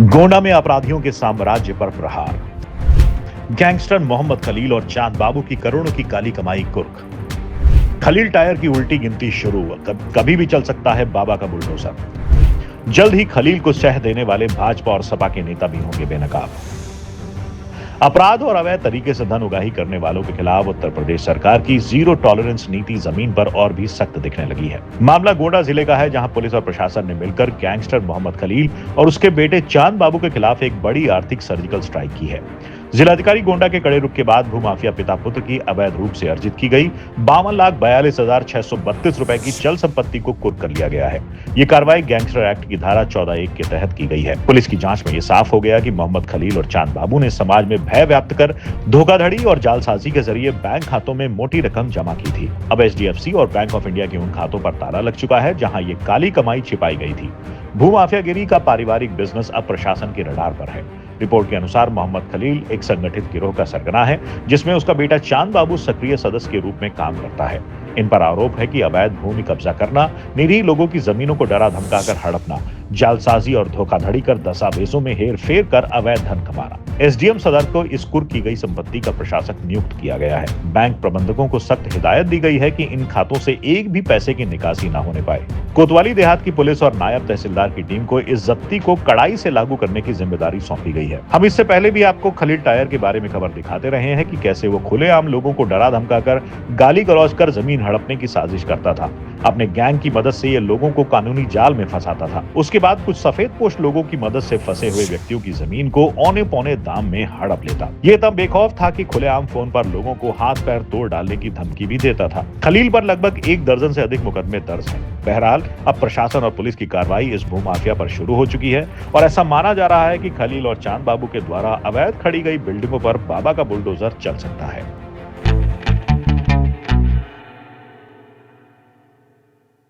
गोंडा में अपराधियों के साम्राज्य पर प्रहार। गैंगस्टर मोहम्मद खलील और चांद बाबू की करोड़ों की काली कमाई कुर्क। खलील टायर की उल्टी गिनती शुरू। कभी भी चल सकता है बाबा का बुलडोजर। जल्द ही खलील को शह देने वाले भाजपा और सपा के नेता भी होंगे बेनकाब। अपराध और अवैध तरीके से धन उगाही करने वालों के खिलाफ उत्तर प्रदेश सरकार की जीरो टॉलरेंस नीति जमीन पर और भी सख्त दिखने लगी है। मामला गोंडा जिले का है, जहां पुलिस और प्रशासन ने मिलकर गैंगस्टर मोहम्मद खलील और उसके बेटे चांद बाबू के खिलाफ एक बड़ी आर्थिक सर्जिकल स्ट्राइक की है। जिलाधिकारी गोंडा के कड़े रुख के बाद भूमाफिया पिता पुत्र की अवैध रूप से अर्जित की गई 52,42,632 रुपए की चल संपत्ति को कुर्क कर लिया गया है। ये कार्रवाई गैंगस्टर एक्ट की धारा 14(1) के तहत की गई है। पुलिस की जांच में ये साफ हो गया कि मोहम्मद खलील और चांद बाबू ने समाज में भय व्याप्त कर धोखाधड़ी और जालसाजी के जरिए बैंक खातों में मोटी रकम जमा की थी। अब एचडीएफसी और बैंक ऑफ इंडिया के उन खातों पर ताला लग चुका है जहां ये काली कमाई छिपाई गई थी। भूमाफियागिरी का पारिवारिक बिजनेस अब प्रशासन के रडार पर है। रिपोर्ट के अनुसार मोहम्मद खलील एक संगठित गिरोह का सरगना है, जिसमें उसका बेटा चांद बाबू सक्रिय सदस्य के रूप में काम करता है। इन पर आरोप है कि अवैध भूमि कब्जा करना, निरीह लोगों की जमीनों को डरा धमकाकर हड़पना, जालसाजी और धोखाधड़ी कर दस्तावेजों में हेर फेर कर अवैध धन कमाना। एसडीएम सदर को इस कुर्क की गई संपत्ति का प्रशासक नियुक्त किया गया है। बैंक प्रबंधकों को सख्त हिदायत दी गई है कि इन खातों से एक भी पैसे की निकासी न होने पाए। कोतवाली देहात की पुलिस और नायब तहसीलदार की टीम को इस जब्ती को कड़ाई से लागू करने की जिम्मेदारी सौंपी गई है। हम इससे पहले भी आपको खलील टायर के बारे में खबर दिखाते रहे हैं कि कैसे वो खुलेआम लोगों को डरा धमकाकर गाली गलौज कर जमीन हड़पने की साजिश करता था। अपने गैंग की मदद से ये लोगों को कानूनी जाल में फंसाता था। उसके बाद कुछ सफेद पोश लोगों की मदद से फंसे हुए व्यक्तियों की जमीन को औने पौने दाम में हड़प लेता। ये तब बेखौफ था कि खुलेआम फोन पर लोगों को हाथ पैर तोड़ डालने की धमकी भी देता था। खलील पर लगभग 1 दर्जन से अधिक मुकदमे दर्ज हैं। बहरहाल अब प्रशासन और पुलिस की कार्रवाई इस भूमाफिया पर शुरू हो चुकी है और ऐसा माना जा रहा है कि खलील और चांद बाबू के द्वारा अवैध खड़ी गई बिल्डिंगों पर बाबा का बुलडोजर चल सकता है।